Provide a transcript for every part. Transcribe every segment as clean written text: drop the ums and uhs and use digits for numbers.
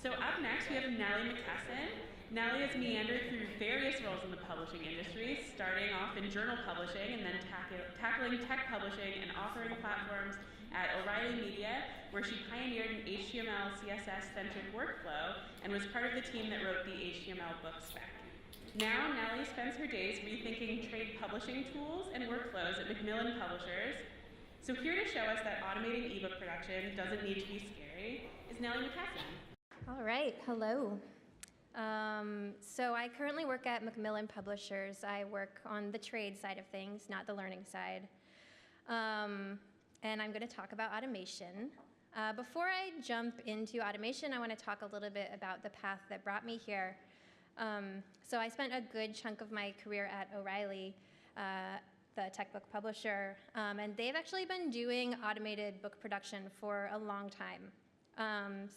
So up next, we have Nellie McKesson. Nellie has meandered through various roles in the publishing industry, starting off in journal publishing and then tackling tech publishing and authoring platforms at O'Reilly Media, where she pioneered an HTML, CSS-centric workflow and was part of the team that wrote the HTML book spec. Now, Nellie spends her days rethinking trade publishing tools and workflows at Macmillan Publishers. So here to show us that automating ebook production doesn't need to be scary is Nellie McKesson. All right, hello. So I currently work at Macmillan Publishers. I work on the trade side of things, not the learning side. And I'm going to talk about automation. Before I jump into automation, I want to talk a little bit about the path that brought me here. So I spent a good chunk of my career at O'Reilly, the tech book publisher, and they've actually been doing automated book production for a long time.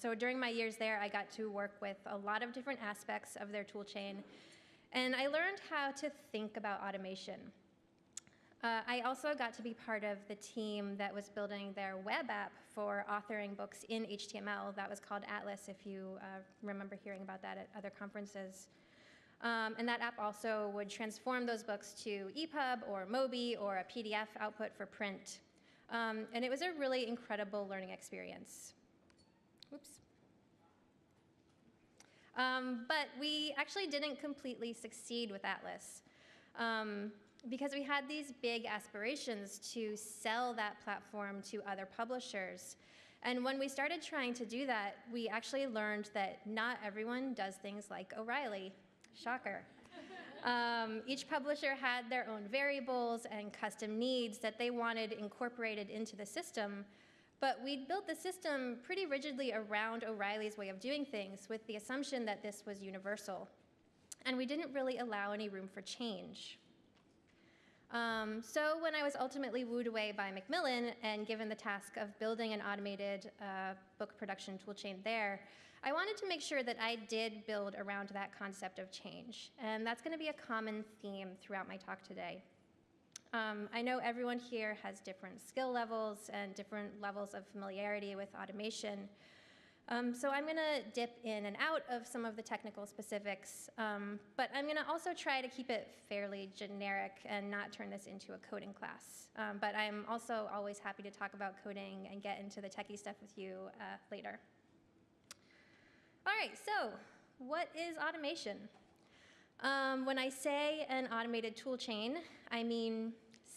So during my years there, I got to work with a lot of different aspects of their toolchain, and I learned how to think about automation. I also got to be part of the team that was building their web app for authoring books in HTML. That was called Atlas, if you remember hearing about that at other conferences. And that app also would transform those books to EPUB or MOBI or a PDF output for print. And it was a really incredible learning experience. Oops. But we actually didn't completely succeed with Atlas because we had these big aspirations to sell that platform to other publishers. And when we started trying to do that, we actually learned that not everyone does things like O'Reilly. Shocker. Each publisher had their own variables and custom needs that they wanted incorporated into the system. But we built the system pretty rigidly around O'Reilly's way of doing things with the assumption that this was universal. And we didn't really allow any room for change. So when I was ultimately wooed away by Macmillan and given the task of building an automated book production toolchain there, I wanted to make sure that I did build around that concept of change. And that's going to be a common theme throughout my talk today. I know everyone here has different skill levels and different levels of familiarity with automation. So I'm going to dip in and out of some of the technical specifics, but I'm going to also try to keep it fairly generic and not turn this into a coding class. But I'm also always happy to talk about coding and get into the techie stuff with you later. All right, so what is automation? When I say an automated toolchain, I mean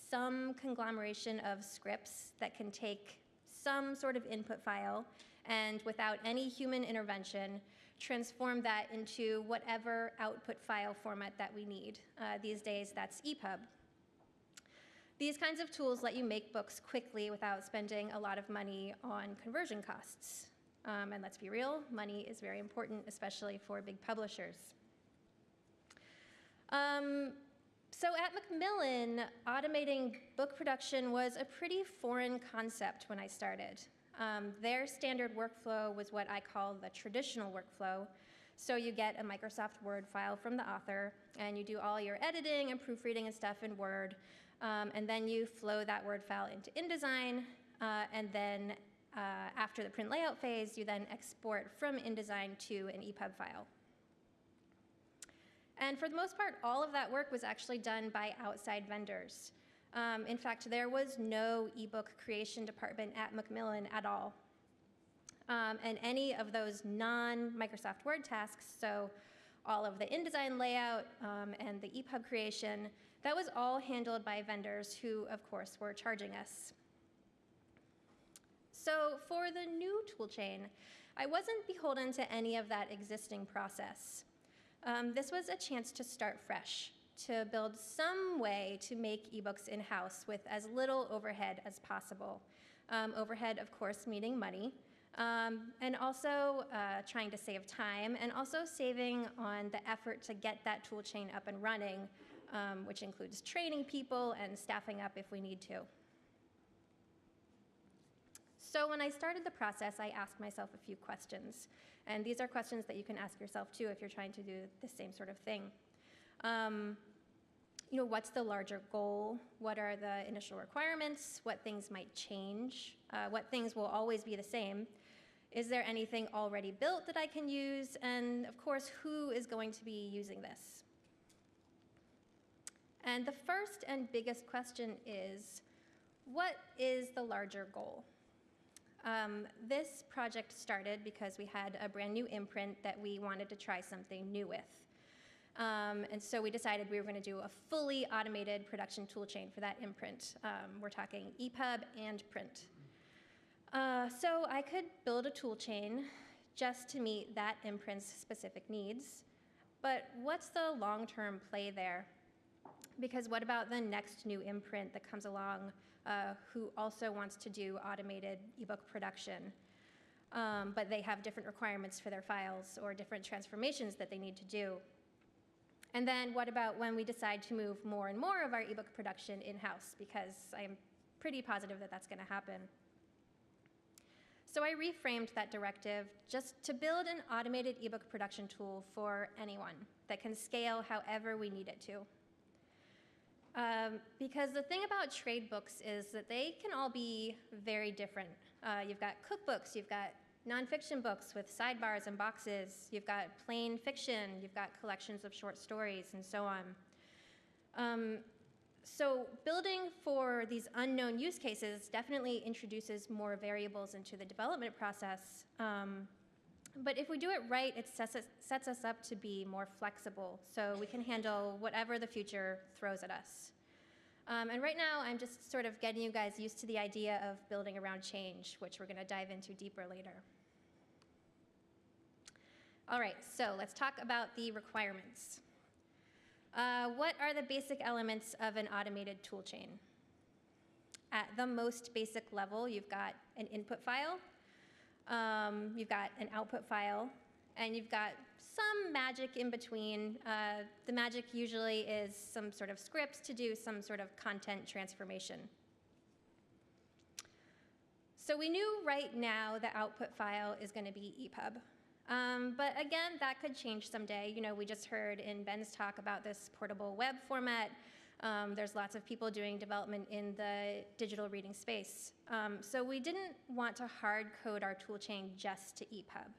some conglomeration of scripts that can take some sort of input file and without any human intervention, transform that into whatever output file format that we need. These days, that's EPUB. These kinds of tools let you make books quickly without spending a lot of money on conversion costs. And let's be real, money is very important, especially for big publishers. So at Macmillan, automating book production was a pretty foreign concept when I started. Their standard workflow was what I call the traditional workflow. So you get a Microsoft Word file from the author, and you do all your editing and proofreading and stuff in Word, and then you flow that Word file into InDesign, and then after the print layout phase, you then export from InDesign to an EPUB file. And for the most part, all of that work was actually done by outside vendors. In fact, there was no ebook creation department at Macmillan at all. And any of those non-Microsoft Word tasks, so all of the InDesign layout and the EPUB creation, that was all handled by vendors who, of course, were charging us. So for the new toolchain, I wasn't beholden to any of that existing process. This was a chance to start fresh, to build some way to make ebooks in-house with as little overhead as possible. Overhead, of course, meaning money, and also trying to save time, and also saving on the effort to get that toolchain up and running, which includes training people and staffing up if we need to. So when I started the process, I asked myself a few questions. And these are questions that you can ask yourself too if you're trying to do the same sort of thing. What's the larger goal? What are the initial requirements? What things might change? What things will always be the same? Is there anything already built that I can use? And of course, who is going to be using this? And the first and biggest question is, what is the larger goal? This project started because we had a brand new imprint that we wanted to try something new with. And so we decided we were going to do a fully automated production toolchain for that imprint. We're talking EPUB and print. So I could build a toolchain just to meet that imprint's specific needs. But what's the long-term play there? Because what about the next new imprint that comes along who also wants to do automated ebook production, but they have different requirements for their files or different transformations that they need to do? And then what about when we decide to move more and more of our ebook production in-house? Because I'm pretty positive that that's going to happen. So I reframed that directive just to build an automated ebook production tool for anyone that can scale however we need it to. Because the thing about trade books is that they can all be very different. You've got cookbooks, you've got nonfiction books with sidebars and boxes, you've got plain fiction, you've got collections of short stories, and so on. So building for these unknown use cases definitely introduces more variables into the development process. But if we do it right, it sets us up to be more flexible so we can handle whatever the future throws at us. And right now, I'm just sort of getting you guys used to the idea of building around change, which we're going to dive into deeper later. All right, so let's talk about the requirements. What are the basic elements of an automated toolchain? At the most basic level, you've got an input file, you've got an output file, and you've got some magic in between. The magic usually is some sort of scripts to do some sort of content transformation. So we knew right now the output file is going to be EPUB. But again, that could change someday. You know, we just heard in Ben's talk about this portable web format. There's lots of people doing development in the digital reading space. So we didn't want to hard code our toolchain just to EPUB.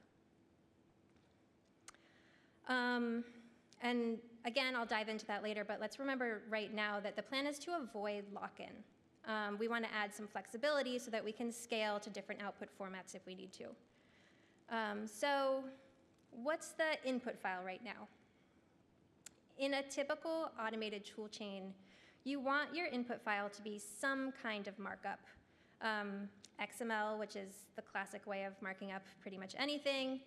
And again, I'll dive into that later, but let's remember right now that the plan is to avoid lock-in. We want to add some flexibility so that we can scale to different output formats if we need to. So what's the input file right now? In a typical automated toolchain, you want your input file to be some kind of markup. XML, which is the classic way of marking up pretty much anything.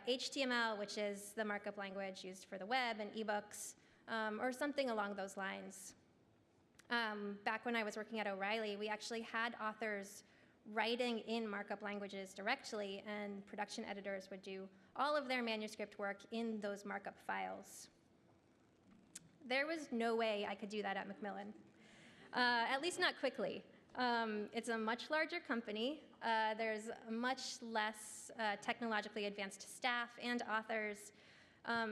HTML, which is the markup language used for the web and ebooks, or something along those lines. Back when I was working at O'Reilly, we actually had authors writing in markup languages directly, and production editors would do all of their manuscript work in those markup files. There was no way I could do that at Macmillan, at least not quickly. It's a much larger company. There's much less technologically advanced staff and authors.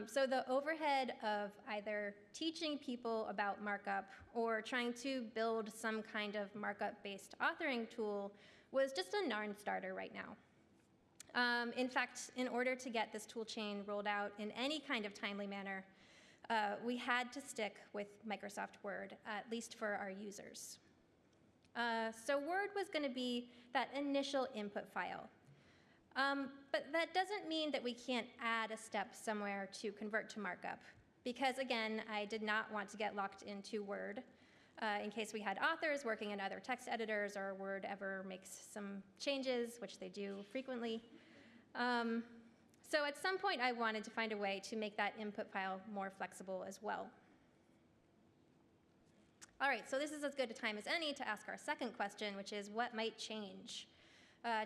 So the overhead of either teaching people about markup or trying to build some kind of markup-based authoring tool was just a non-starter right now. In fact, in order to get this toolchain rolled out in any kind of timely manner, we had to stick with Microsoft Word, at least for our users. So Word was going to be that initial input file. But that doesn't mean that we can't add a step somewhere to convert to markup, because again, I did not want to get locked into Word in case we had authors working in other text editors or Word ever makes some changes, which they do frequently. So at some point, I wanted to find a way to make that input file more flexible as well. All right, so this is as good a time as any to ask our second question, which is what might change?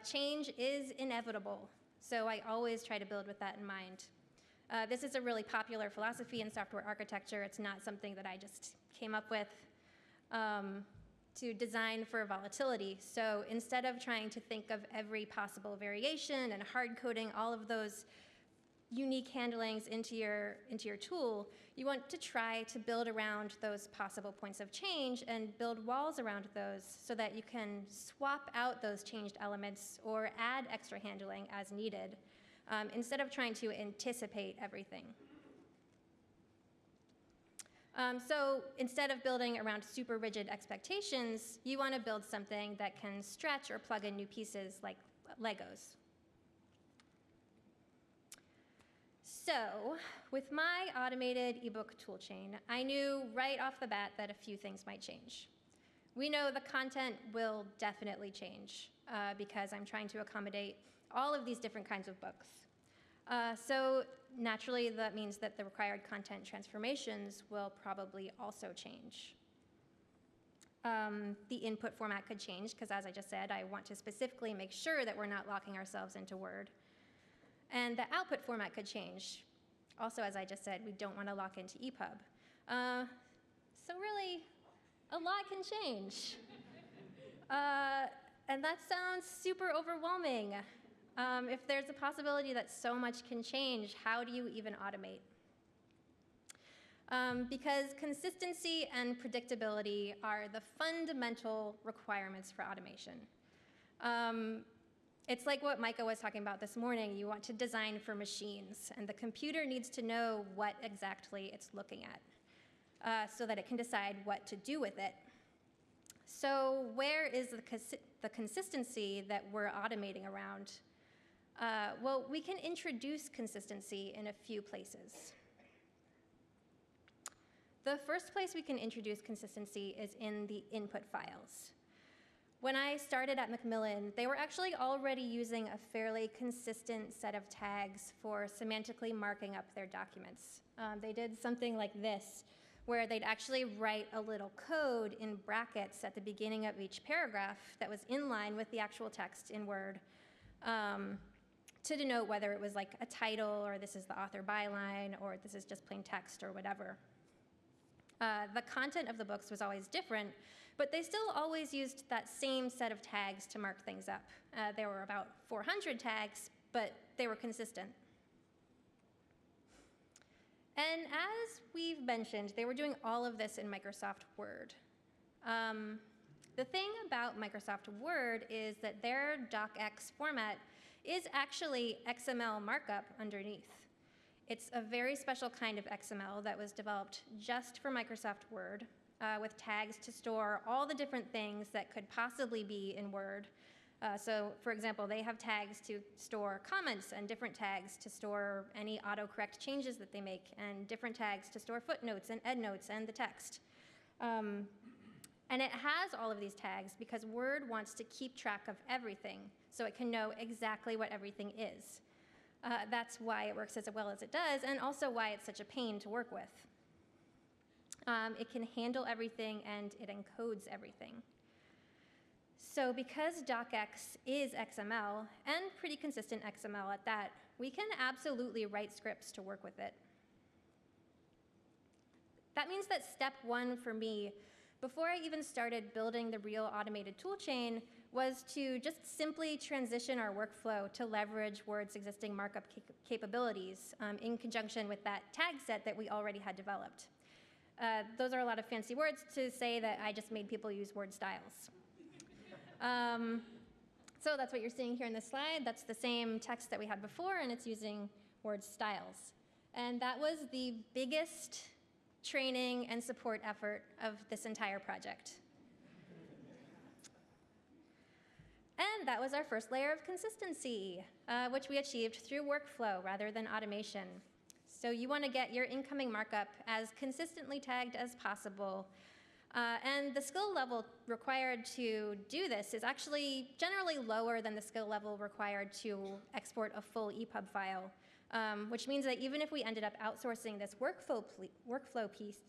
Change is inevitable, so I always try to build with that in mind. This is a really popular philosophy in software architecture. It's not something that I just came up with to design for volatility. So instead of trying to think of every possible variation and hard coding all of those unique handlings into your tool, you want to try to build around those possible points of change and build walls around those so that you can swap out those changed elements or add extra handling as needed, instead of trying to anticipate everything. So instead of building around super rigid expectations, you want to build something that can stretch or plug in new pieces like Legos. So with my automated ebook toolchain, I knew right off the bat that a few things might change. We know the content will definitely change because I'm trying to accommodate all of these different kinds of books. So naturally, that means that the required content transformations will probably also change. The input format could change because, as I just said, I want to specifically make sure that we're not locking ourselves into Word. And the output format could change. Also, as I just said, we don't want to lock into EPUB. So really, a lot can change. And that sounds super overwhelming. If there's a possibility that so much can change, how do you even automate? Because consistency and predictability are the fundamental requirements for automation. It's like what Micah was talking about this morning. You want to design for machines, and the computer needs to know what exactly it's looking at so that it can decide what to do with it. So where is the consistency that we're automating around? Well, we can introduce consistency in a few places. The first place we can introduce consistency is in the input files. When I started at Macmillan, they were actually already using a fairly consistent set of tags for semantically marking up their documents. They did something like this, where they'd actually write a little code in brackets at the beginning of each paragraph that was in line with the actual text in Word, to denote whether it was like a title, or this is the author byline, or this is just plain text, or whatever. The content of the books was always different, but they still always used that same set of tags to mark things up. There were about 400 tags, but they were consistent. And as we've mentioned, they were doing all of this in Microsoft Word. The thing about Microsoft Word is that their docx format is actually XML markup underneath. It's a very special kind of XML that was developed just for Microsoft Word, with tags to store all the different things that could possibly be in Word. So, for example, they have tags to store comments, and different tags to store any autocorrect changes that they make, and different tags to store footnotes and endnotes and the text. And it has all of these tags because Word wants to keep track of everything, so it can know exactly what everything is. That's why it works as well as it does, and also why it's such a pain to work with. It can handle everything, and it encodes everything. So because docx is XML, and pretty consistent XML at that, we can absolutely write scripts to work with it. That means that step one for me, before I even started building the real automated toolchain, was to just simply transition our workflow to leverage Word's existing markup capabilities in conjunction with that tag set that we already had developed. Those are a lot of fancy words to say that I just made people use Word styles. So that's what you're seeing here in this slide. That's the same text that we had before, and it's using Word styles. And that was the biggest training and support effort of this entire project. And that was our first layer of consistency, which we achieved through workflow rather than automation. So you want to get your incoming markup as consistently tagged as possible. And the skill level required to do this is actually generally lower than the skill level required to export a full EPUB file, which means that even if we ended up outsourcing this workflow piece,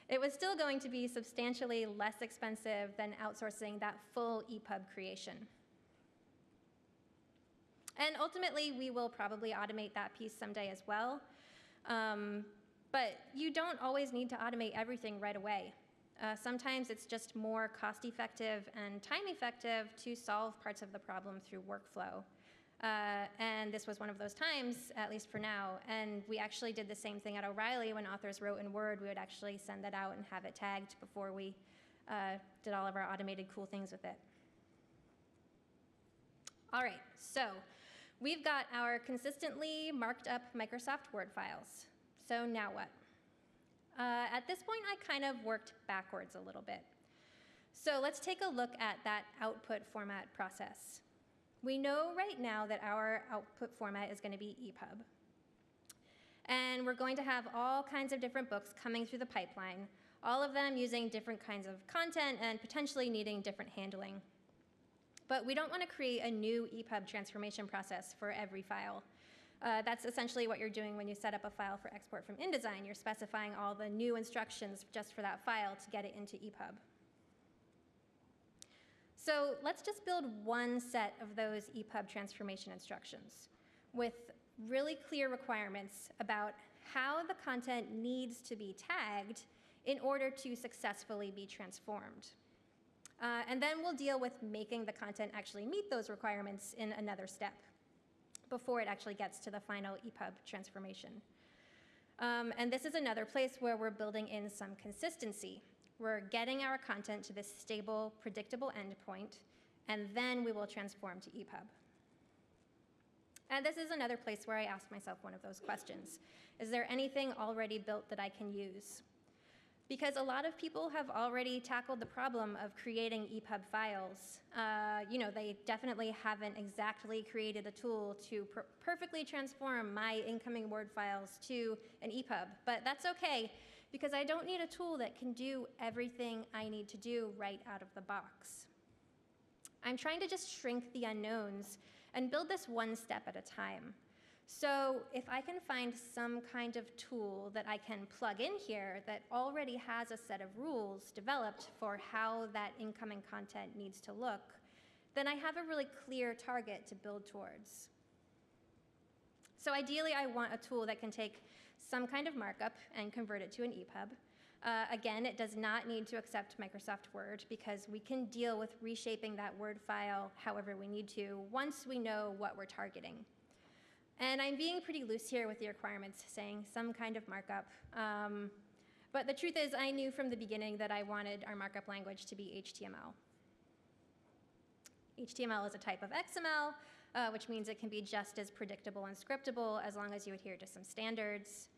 it was still going to be substantially less expensive than outsourcing that full EPUB creation. And ultimately, we will probably automate that piece someday as well. But you don't always need to automate everything right away. Sometimes it's just more cost-effective and time-effective to solve parts of the problem through workflow. And this was one of those times, at least for now. And we actually did the same thing at O'Reilly. When authors wrote in Word, we would actually send that out and have it tagged before we did all of our automated cool things with it. All right, so we've got our consistently marked up Microsoft Word files. So now what? At this point, I kind of worked backwards a little bit. So let's take a look at that output format process. We know right now that our output format is going to be EPUB. And we're going to have all kinds of different books coming through the pipeline, all of them using different kinds of content and potentially needing different handling. But we don't want to create a new EPUB transformation process for every file. That's essentially what you're doing when you set up a file for export from InDesign. You're specifying all the new instructions just for that file to get it into EPUB. So let's just build one set of those EPUB transformation instructions with really clear requirements about how the content needs to be tagged in order to successfully be transformed. And then we'll deal with making the content actually meet those requirements in another step before it actually gets to the final EPUB transformation. And this is another place where we're building in some consistency. We're getting our content to this stable, predictable endpoint, and then we will transform to EPUB. And this is another place where I ask myself one of those questions. Is there anything already built that I can use? Because a lot of people have already tackled the problem of creating EPUB files. They definitely haven't exactly created a tool to perfectly transform my incoming Word files to an EPUB, but that's okay, because I don't need a tool that can do everything I need to do right out of the box. I'm trying to just shrink the unknowns and build this one step at a time. So if I can find some kind of tool that I can plug in here that already has a set of rules developed for how that incoming content needs to look, then I have a really clear target to build towards. So ideally, I want a tool that can take some kind of markup and convert it to an EPUB. Again, it does not need to accept Microsoft Word because we can deal with reshaping that Word file however we need to once we know what we're targeting. And I'm being pretty loose here with the requirements, saying some kind of markup. But the truth is, I knew from the beginning that I wanted our markup language to be HTML. HTML is a type of XML, which means it can be just as predictable and scriptable as long as you adhere to some standards.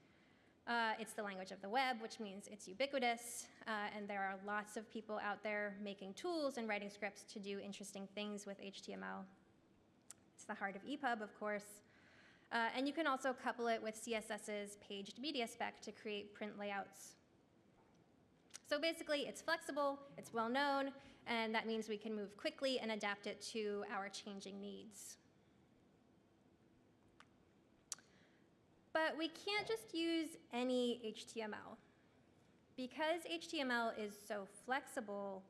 It's the language of the web, which means it's ubiquitous, and there are lots of people out there making tools and writing scripts to do interesting things with HTML. It's the heart of EPUB, of course. And you can also couple it with CSS's paged media spec to create print layouts. So basically, it's flexible, it's well known, and that means we can move quickly and adapt it to our changing needs. But we can't just use any HTML. Because HTML is so flexible,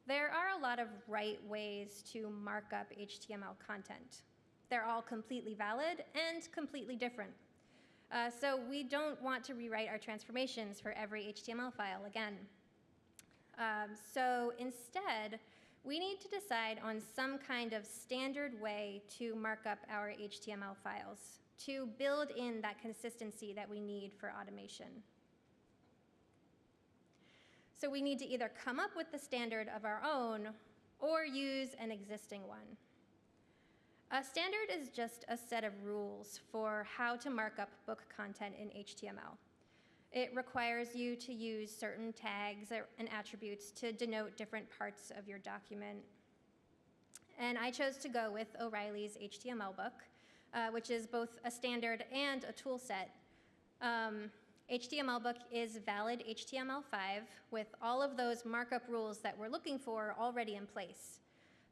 there are a lot of right ways to mark up HTML content. They're all completely valid and completely different. So we don't want to rewrite our transformations for every HTML file again. So instead, we need to decide on some kind of standard way to mark up our HTML files, to build in that consistency that we need for automation. So we need to either come up with the standard of our own or use an existing one. A standard is just a set of rules for how to mark up book content in HTML. It requires you to use certain tags and attributes to denote different parts of your document. And I chose to go with O'Reilly's HTML book, which is both a standard and a tool set. HTML book is valid HTML5 with all of those markup rules that we're looking for already in place.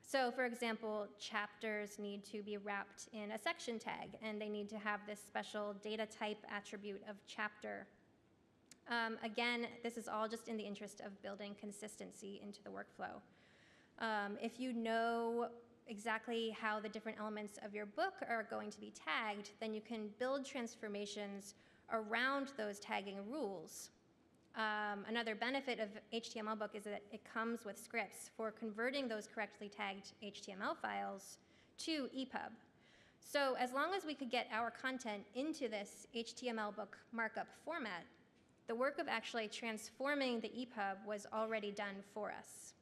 So for example, chapters need to be wrapped in a section tag, and they need to have this special data type attribute of chapter. Again, this is all just in the interest of building consistency into the workflow. If you know exactly how the different elements of your book are going to be tagged, then you can build transformations around those tagging rules. Another benefit of HTML book is that it comes with scripts for converting those correctly tagged HTML files to EPUB. So as long as we could get our content into this HTML book markup format, the work of actually transforming the EPUB was already done for us.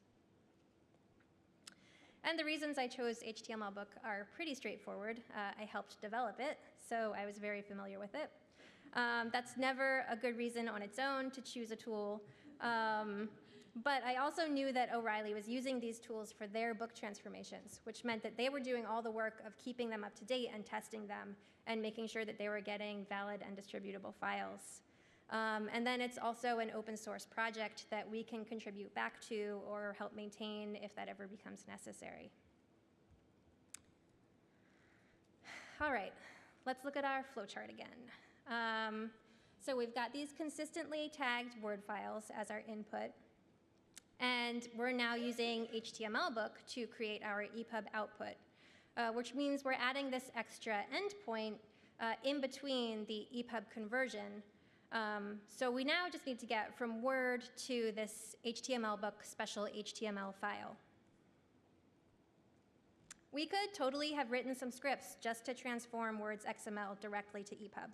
And the reasons I chose HTML book are pretty straightforward. I helped develop it, so I was very familiar with it. That's never a good reason on its own to choose a tool. But I also knew that O'Reilly was using these tools for their book transformations, which meant that they were doing all the work of keeping them up to date and testing them and making sure that they were getting valid and distributable files. And then it's also an open source project that we can contribute back to or help maintain if that ever becomes necessary. All right, let's look at our flowchart again. So we've got these consistently tagged Word files as our input. And we're now using HTML book to create our EPUB output, which means we're adding this extra endpoint in between the EPUB conversion. So we now just need to get from Word to this HTML book special HTML file. We could totally have written some scripts just to transform Word's XML directly to EPUB.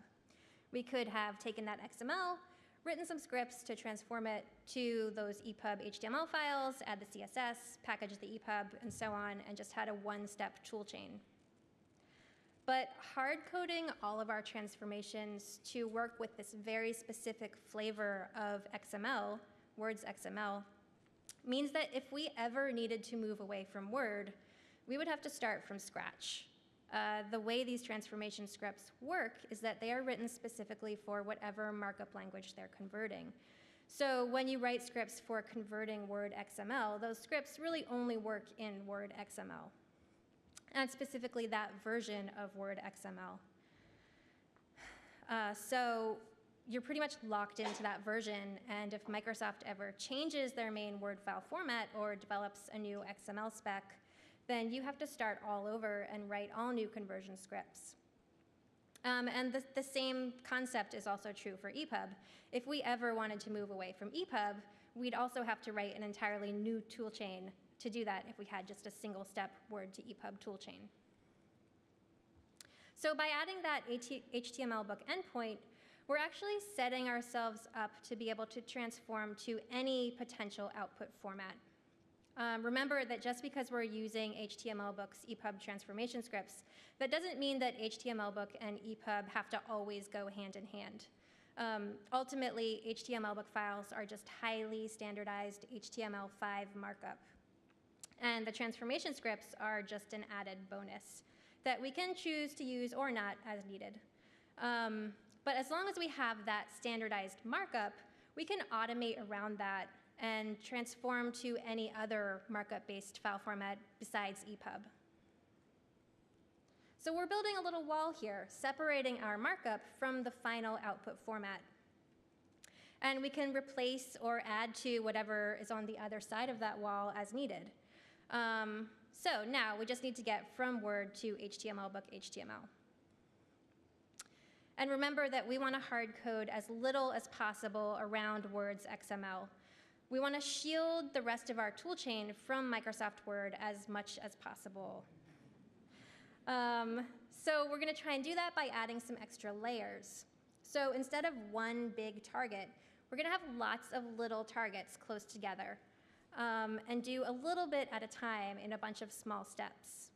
We could have taken that XML, written some scripts to transform it to those EPUB HTML files, add the CSS, package the EPUB, and so on, and just had a one-step toolchain. But hard-coding all of our transformations to work with this very specific flavor of XML, Word's XML, means that if we ever needed to move away from Word, we would have to start from scratch. The way these transformation scripts work is that they are written specifically for whatever markup language they're converting. So when you write scripts for converting Word XML, those scripts really only work in Word XML, and specifically that version of Word XML. So you're pretty much locked into that version, and if Microsoft ever changes their main Word file format or develops a new XML spec, then you have to start all over and write all new conversion scripts. And the same concept is also true for EPUB. If we ever wanted to move away from EPUB, we'd also have to write an entirely new toolchain to do that if we had just a single step Word to EPUB toolchain. So by adding that HTML book endpoint, we're actually setting ourselves up to be able to transform to any potential output format. Remember that just because we're using HTML book's EPUB transformation scripts, that doesn't mean that HTML book and EPUB have to always go hand in hand. Ultimately, HTML book files are just highly standardized HTML5 markup. And the transformation scripts are just an added bonus that we can choose to use or not as needed. But as long as we have that standardized markup, we can automate around that and transform to any other markup-based file format besides EPUB. So we're building a little wall here, separating our markup from the final output format. And we can replace or add to whatever is on the other side of that wall as needed. So now we just need to get from Word to HTML book HTML. And remember that we want to hard code as little as possible around Word's XML. We want to shield the rest of our toolchain from Microsoft Word as much as possible. So we're going to try and do that by adding some extra layers. So instead of one big target, we're going to have lots of little targets close together and do a little bit at a time in a bunch of small steps.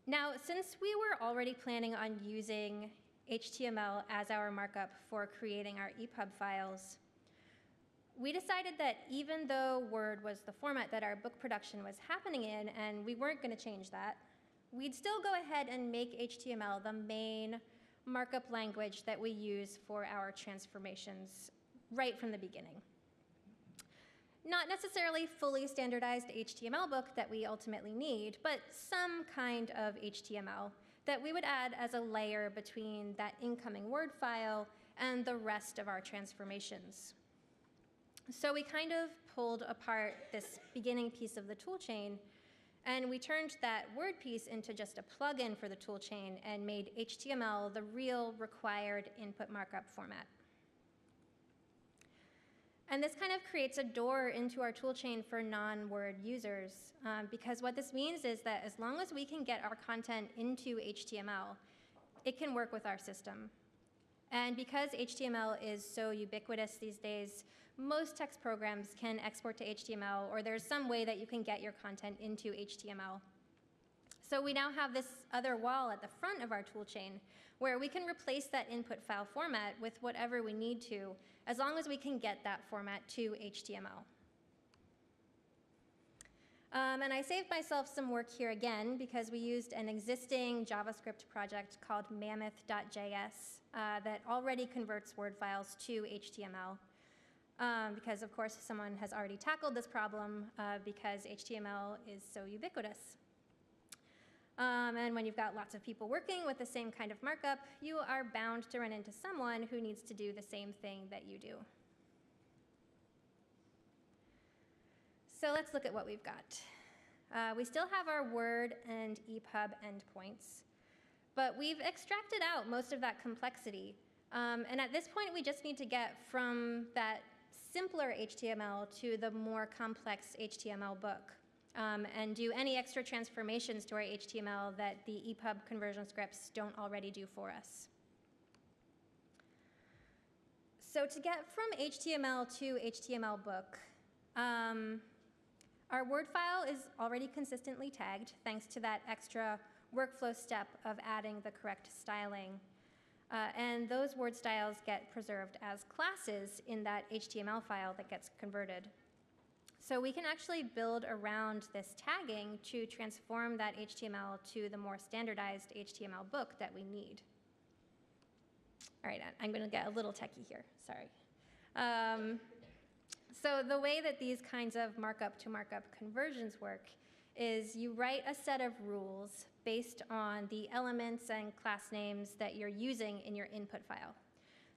Now, since we were already planning on using HTML as our markup for creating our EPUB files, we decided that even though Word was the format that our book production was happening in, and we weren't going to change that, we'd still go ahead and make HTML the main markup language that we use for our transformations right from the beginning. Not necessarily fully standardized HTML book that we ultimately need, but some kind of HTML that we would add as a layer between that incoming Word file and the rest of our transformations. So we kind of pulled apart this beginning piece of the toolchain, and we turned that Word piece into just a plugin for the toolchain and made HTML the real required input markup format. And this kind of creates a door into our toolchain for non-Word users, because what this means is that as long as we can get our content into HTML, it can work with our system. And because HTML is so ubiquitous these days, most text programs can export to HTML, or there's some way that you can get your content into HTML. So we now have this other wall at the front of our toolchain where we can replace that input file format with whatever we need to, as long as we can get that format to HTML. And I saved myself some work here again because we used an existing JavaScript project called mammoth.js that already converts Word files to HTML. Because of course someone has already tackled this problem because HTML is so ubiquitous. And when you've got lots of people working with the same kind of markup, you are bound to run into someone who needs to do the same thing that you do. So let's look at what we've got. We still have our Word and EPUB endpoints, but we've extracted out most of that complexity. And at this point, we just need to get from that simpler HTML to the more complex HTML book, and do any extra transformations to our HTML that the EPUB conversion scripts don't already do for us. So to get from HTML to HTML book, our Word file is already consistently tagged thanks to that extra workflow step of adding the correct styling. And those word styles get preserved as classes in that HTML file that gets converted. So we can actually build around this tagging to transform that HTML to the more standardized HTML book that we need. All right, I'm going to get a little techie here, sorry. So the way that these kinds of markup to markup conversions work is you write a set of rules based on the elements and class names that you're using in your input file.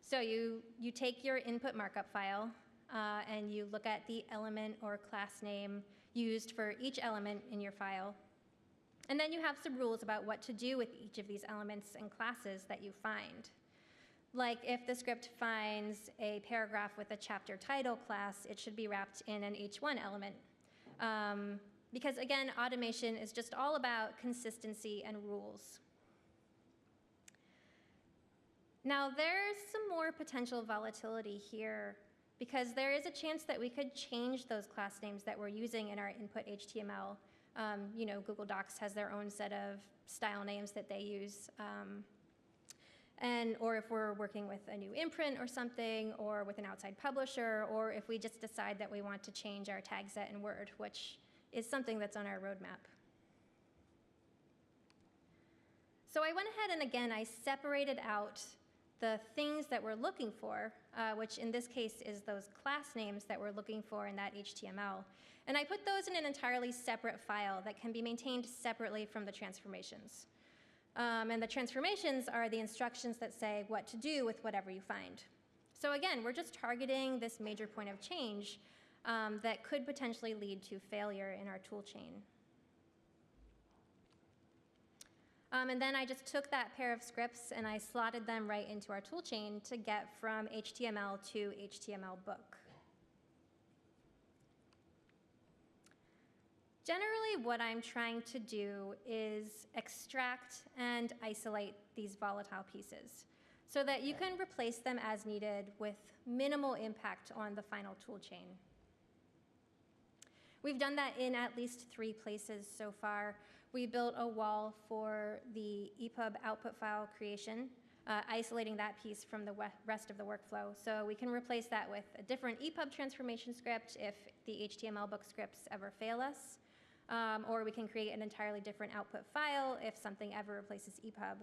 So you take your input markup file and you look at the element or class name used for each element in your file. And then you have some rules about what to do with each of these elements and classes that you find. Like if the script finds a paragraph with a chapter title class, it should be wrapped in an H1 element. Because again, automation is just all about consistency and rules. Now there's some more potential volatility here because there is a chance that we could change those class names that we're using in our input HTML. You know, Google Docs has their own set of style names that they use. Or if we're working with a new imprint or something, or with an outside publisher, or if we just decide that we want to change our tag set in Word, which is something that's on our roadmap. So I went ahead and again, I separated out the things that we're looking for, which in this case is those class names that we're looking for in that HTML. And I put those in an entirely separate file that can be maintained separately from the transformations. And the transformations are the instructions that say what to do with whatever you find. So again, we're just targeting this major point of change that could potentially lead to failure in our tool chain. And then I just took that pair of scripts and I slotted them right into our tool chain to get from HTML to HTML book. Generally, what I'm trying to do is extract and isolate these volatile pieces so that you can replace them as needed with minimal impact on the final tool chain. We've done that in at least 3 places so far. We built a wall for the EPUB output file creation, isolating that piece from the rest of the workflow. So we can replace that with a different EPUB transformation script if the HTML book scripts ever fail us. Or we can create an entirely different output file if something ever replaces EPUB.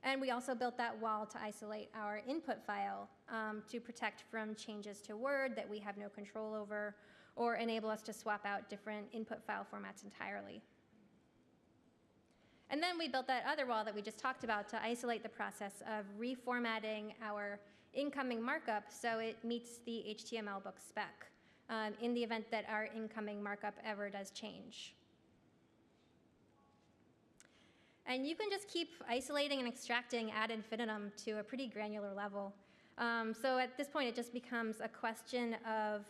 And we also built that wall to isolate our input file to protect from changes to Word that we have no control over, or enable us to swap out different input file formats entirely. And then we built that other wall that we just talked about to isolate the process of reformatting our incoming markup so it meets the HTML book spec in the event that our incoming markup ever does change. And you can just keep isolating and extracting ad infinitum to a pretty granular level. So at this point, it just becomes a question of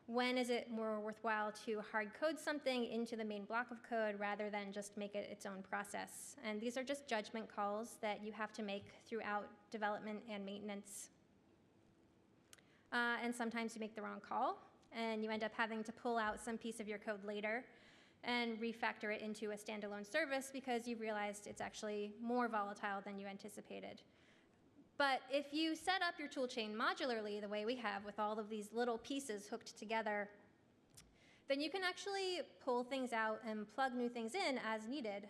when is it more worthwhile to hard code something into the main block of code rather than just make it its own process. And these are just judgment calls that you have to make throughout development and maintenance. And sometimes you make the wrong call, and you end up having to pull out some piece of your code later and refactor it into a standalone service because you realized it's actually more volatile than you anticipated. But if you set up your toolchain modularly the way we have with all of these little pieces hooked together, then you can actually pull things out and plug new things in as needed,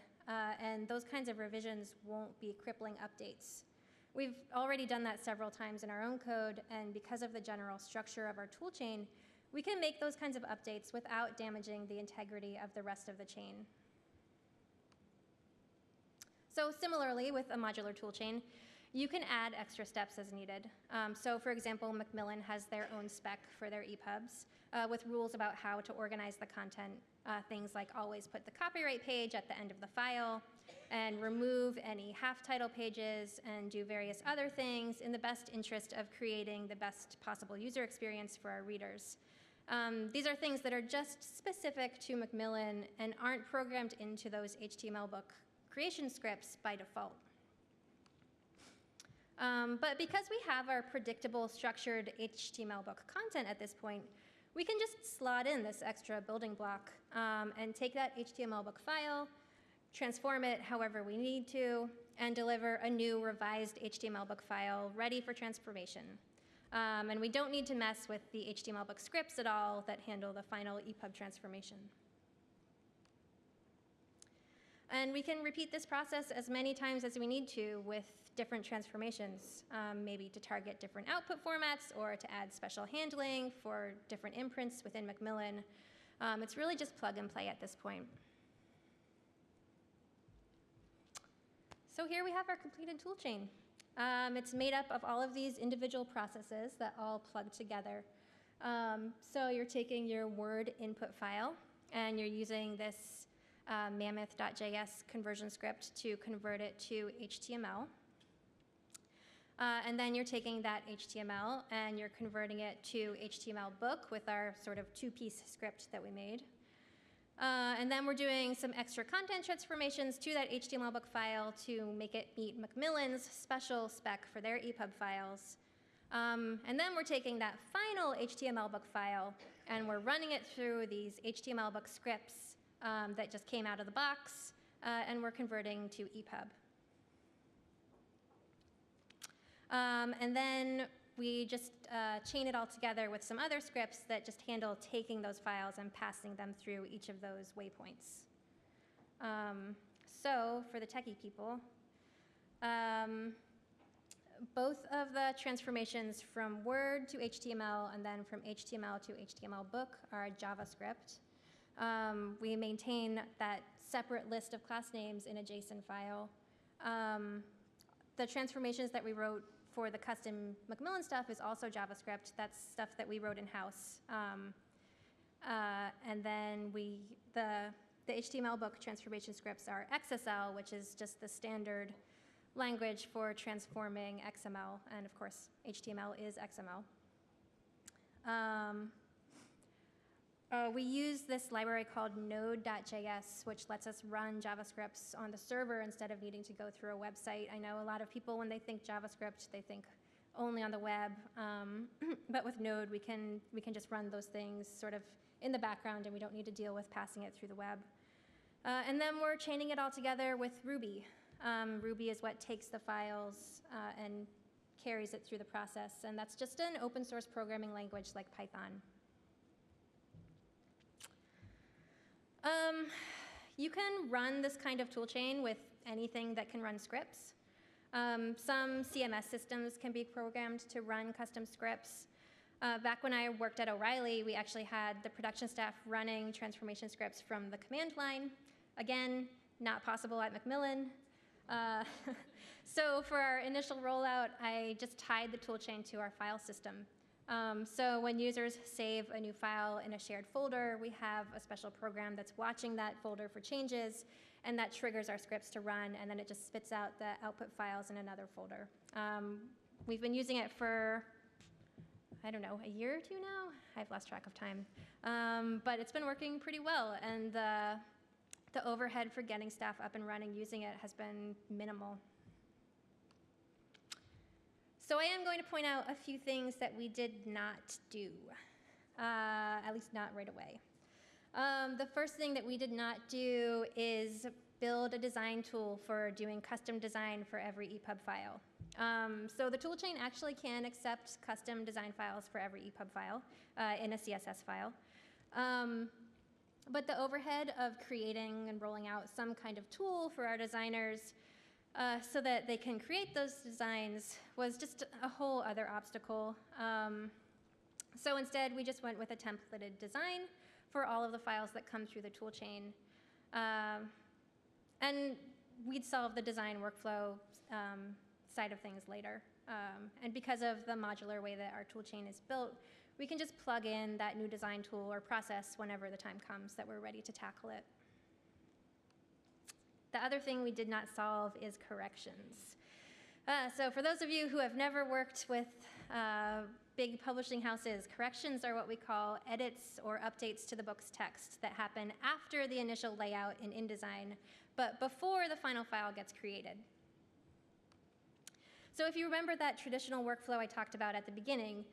and those kinds of revisions won't be crippling updates. We've already done that several times in our own code, and because of the general structure of our toolchain, we can make those kinds of updates without damaging the integrity of the rest of the chain. So similarly, with a modular toolchain, you can add extra steps as needed. So for example, Macmillan has their own spec for their EPUBs with rules about how to organize the content. Things like always put the copyright page at the end of the file and remove any half-title pages and do various other things in the best interest of creating the best possible user experience for our readers. These are things that are just specific to Macmillan and aren't programmed into those HTML book creation scripts by default. But because we have our predictable, structured HTML book content at this point, we can just slot in this extra building block and take that HTML book file, transform it however we need to, and deliver a new revised HTML book file ready for transformation. And we don't need to mess with the HTML book scripts at all that handle the final EPUB transformation. And we can repeat this process as many times as we need to with different transformations, maybe to target different output formats or to add special handling for different imprints within Macmillan. It's really just plug and play at this point. So here we have our completed toolchain. It's made up of all of these individual processes that all plug together. So you're taking your Word input file, and you're using this mammoth.js conversion script to convert it to HTML. And then you're taking that HTML and you're converting it to HTML book with our sort of two-piece script that we made. And then we're doing some extra content transformations to that HTML book file to make it meet Macmillan's special spec for their EPUB files. And then we're taking that final HTML book file and we're running it through these HTML book scripts that just came out of the box, and we're converting to EPUB. And then we just chain it all together with some other scripts that just handle taking those files and passing them through each of those waypoints. So for the techie people, both of the transformations from Word to HTML and then from HTML to HTML book are JavaScript. We maintain that separate list of class names in a JSON file. The transformations that we wrote for the custom Macmillan stuff is also JavaScript. That's stuff that we wrote in-house. And then the HTML book transformation scripts are XSL, which is just the standard language for transforming XML. And of course, HTML is XML. We use this library called node.js, which lets us run JavaScripts on the server instead of needing to go through a website. I know a lot of people, when they think JavaScript, they think only on the web. But with Node, we can just run those things sort of in the background, and we don't need to deal with passing it through the web. And then we're chaining it all together with Ruby. Ruby is what takes the files and carries it through the process. And that's just an open source programming language like Python. You can run this kind of toolchain with anything that can run scripts. Some CMS systems can be programmed to run custom scripts. Back when I worked at O'Reilly, we actually had the production staff running transformation scripts from the command line. Again, not possible at Macmillan. So for our initial rollout, I just tied the toolchain to our file system. So when users save a new file in a shared folder, we have a special program that's watching that folder for changes, and that triggers our scripts to run, and then it just spits out the output files in another folder. We've been using it for I don't know, a year or two now? I've lost track of time. But it's been working pretty well, and the overhead for getting staff up and running using it has been minimal. So I am going to point out a few things that we did not do, at least not right away. The first thing that we did not do is build a design tool for doing custom design for every EPUB file. So the toolchain actually can accept custom design files for every EPUB file in a CSS file. But the overhead of creating and rolling out some kind of tool for our designers so that they can create those designs was just a whole other obstacle. So instead, we just went with a templated design for all of the files that come through the toolchain. And we'd solve the design workflow side of things later. And because of the modular way that our toolchain is built, we can just plug in that new design tool or process whenever the time comes that we're ready to tackle it. The other thing we did not solve is corrections. So for those of you who have never worked with big publishing houses, corrections are what we call edits or updates to the book's text that happen after the initial layout in InDesign, but before the final file gets created. So if you remember that traditional workflow I talked about at the beginning,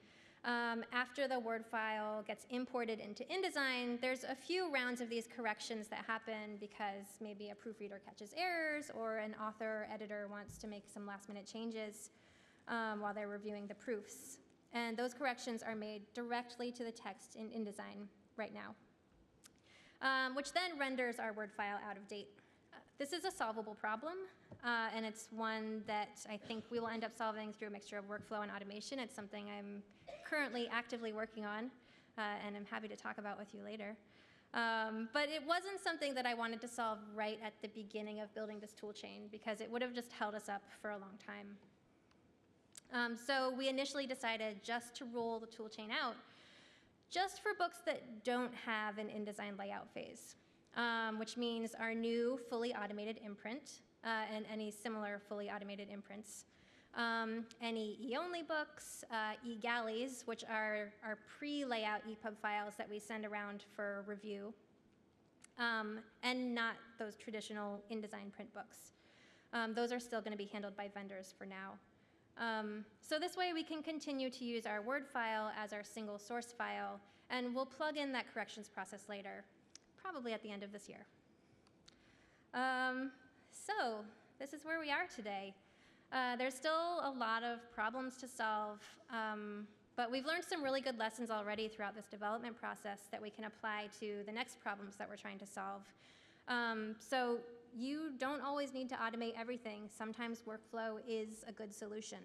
after the Word file gets imported into InDesign, there's a few rounds of these corrections that happen because maybe a proofreader catches errors or an author or editor wants to make some last-minute changes while they're reviewing the proofs. And those corrections are made directly to the text in InDesign right now, which then renders our Word file out of date. This is a solvable problem, and it's one that I think we will end up solving through a mixture of workflow and automation. It's something I'm currently actively working on, and I'm happy to talk about with you later. But it wasn't something that I wanted to solve right at the beginning of building this toolchain because it would have just held us up for a long time. So we initially decided just to roll the toolchain out just for books that don't have an InDesign layout phase, which means our new fully automated imprint and any similar fully automated imprints. Any e-only books, e-galleys, which are our pre-layout EPUB files that we send around for review, and not those traditional InDesign print books. Those are still going to be handled by vendors for now. So this way we can continue to use our Word file as our single source file, and we'll plug in that corrections process later, probably at the end of this year. So this is where we are today. There's still a lot of problems to solve, but we've learned some really good lessons already throughout this development process that we can apply to the next problems that we're trying to solve. So you don't always need to automate everything. Sometimes workflow is a good solution.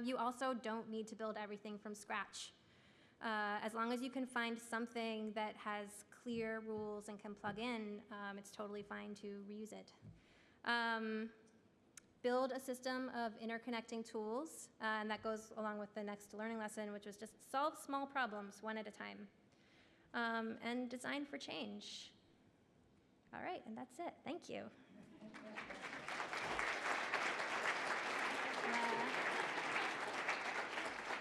You also don't need to build everything from scratch. As long as you can find something that has clear rules and can plug in, it's totally fine to reuse it. Build a system of interconnecting tools, and that goes along with the next learning lesson, which was just solve small problems one at a time, and design for change. All right, and that's it. Thank you.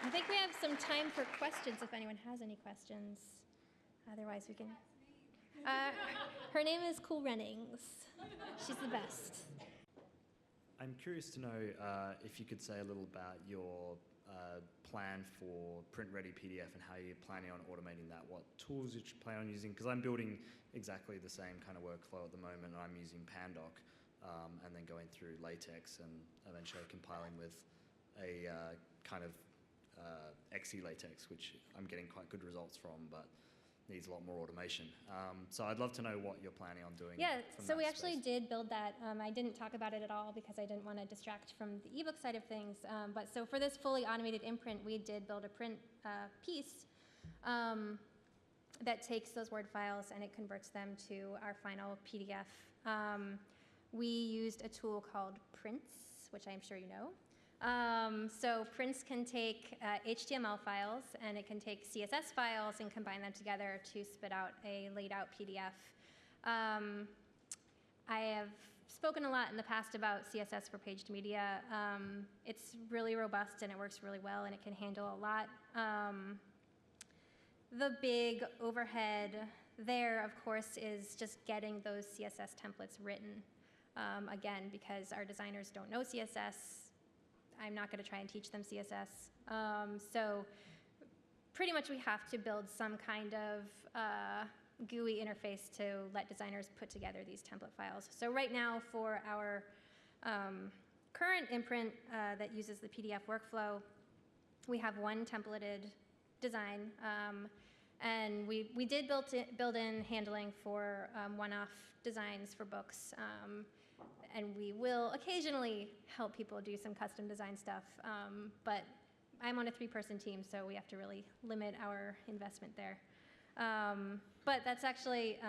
I think we have some time for questions if anyone has any questions. Otherwise, we can. Her name is Cool Runnings. She's the best. I'm curious to know if you could say a little about your plan for print-ready PDF and how you're planning on automating that, what tools you plan on using, because I'm building exactly the same kind of workflow at the moment. I'm using Pandoc and then going through LaTeX and eventually compiling with a kind of XE LaTeX, which I'm getting quite good results from, but needs a lot more automation. So I'd love to know what you're planning on doing. Yeah, so we space. actually did build that. I didn't talk about it at all because I didn't want to distract from the ebook side of things. But so for this fully automated imprint, we did build a print piece that takes those Word files and it converts them to our final PDF. We used a tool called Prints, which I'm sure you know. So Prints can take HTML files and it can take CSS files and combine them together to spit out a laid out PDF. I have spoken a lot in the past about CSS for paged media. It's really robust and it works really well and it can handle a lot. The big overhead there, of course, is just getting those CSS templates written. Again, because our designers don't know CSS, I'm not going to try and teach them CSS. So pretty much we have to build some kind of GUI interface to let designers put together these template files. So right now for our current imprint that uses the PDF workflow, we have one templated design, and we did build in handling for one-off designs for books, and we will occasionally help people do some custom design stuff, but I'm on a 3-person team, so we have to really limit our investment there. But that's actually,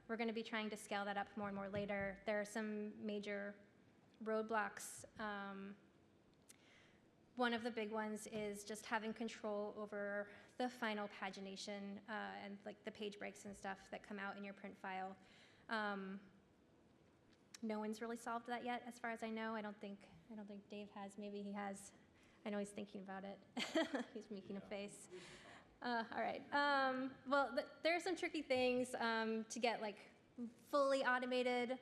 we're going to be trying to scale that up more and more later. There are some major roadblocks. One of the big ones is just having control over the final pagination and like the page breaks and stuff that come out in your print file. No one's really solved that yet, as far as I know. I don't think Dave has. Maybe he has. I know he's thinking about it. He's making a face. All right. Well, there are some tricky things to get like fully automated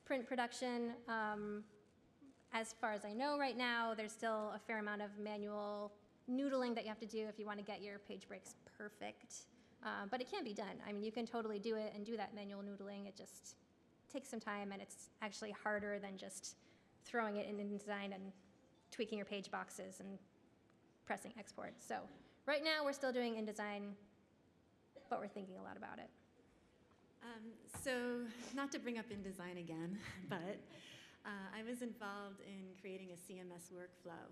print production. As far as I know right now, there's still a fair amount of manual noodling that you have to do if you want to get your page breaks perfect. But it can be done. I mean, you can totally do it and do that manual noodling. It just takes some time, and it's actually harder than just throwing it in InDesign and tweaking your page boxes and pressing export. So right now, we're still doing InDesign, but we're thinking a lot about it. So not to bring up InDesign again, but I was involved in creating a CMS workflow,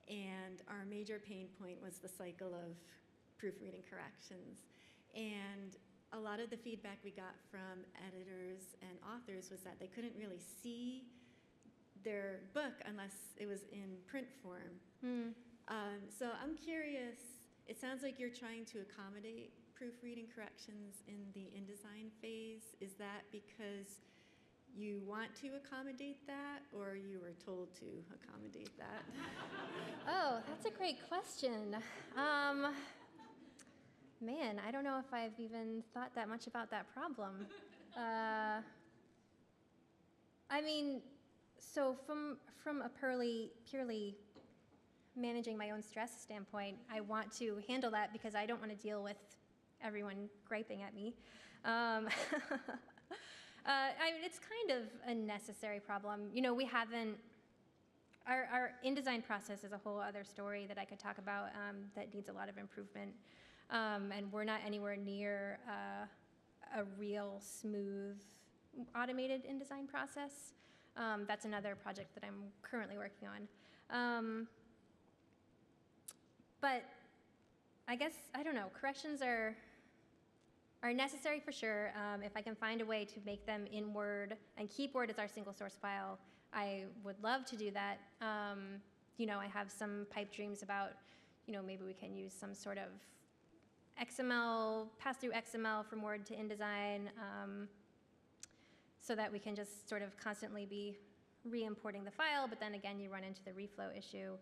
and our major pain point was the cycle of proofreading corrections. And a lot of the feedback we got from editors and authors was that they couldn't really see their book unless it was in print form. So I'm curious, it sounds like you're trying to accommodate proofreading corrections in the InDesign phase. Is that because you want to accommodate that, or you were told to accommodate that? Oh, that's a great question. Man, I don't know if I've even thought that much about that problem. I mean, so from a purely managing my own stress standpoint, I want to handle that because I don't want to deal with everyone griping at me. I mean, it's kind of a necessary problem. You know, we haven't, our InDesign process is a whole other story that I could talk about that needs a lot of improvement. And we're not anywhere near a real smooth automated InDesign process. That's another project that I'm currently working on. But I guess, I don't know, corrections are necessary for sure. If I can find a way to make them in Word and keep Word as our single source file, I would love to do that. You know, I have some pipe dreams about, you know, maybe we can use some sort of XML, pass through XML from Word to InDesign, so that we can just sort of constantly be re-importing the file, but then again, you run into the reflow issue.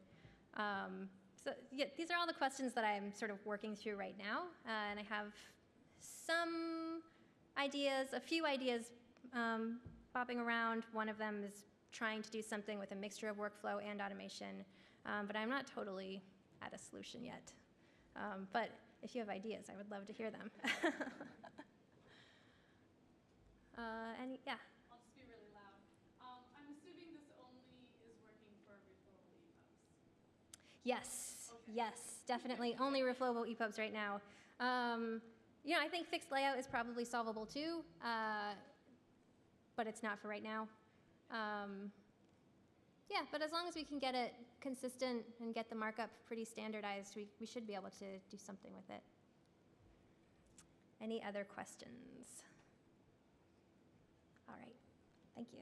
So yeah, these are all the questions that I'm sort of working through right now, and I have some ideas, a few ideas bobbing around. One of them is trying to do something with a mixture of workflow and automation, but I'm not totally at a solution yet. But if you have ideas, I would love to hear them. And yeah. I'll just be really loud. I'm assuming this only is working for reflowable EPUBs. Yes, Okay. yes, definitely. Only reflowable EPUBs right now. You know, I think fixed layout is probably solvable too, but it's not for right now. Yeah, but as long as we can get it consistent and get the markup pretty standardized, we should be able to do something with it. Any other questions? All right, thank you.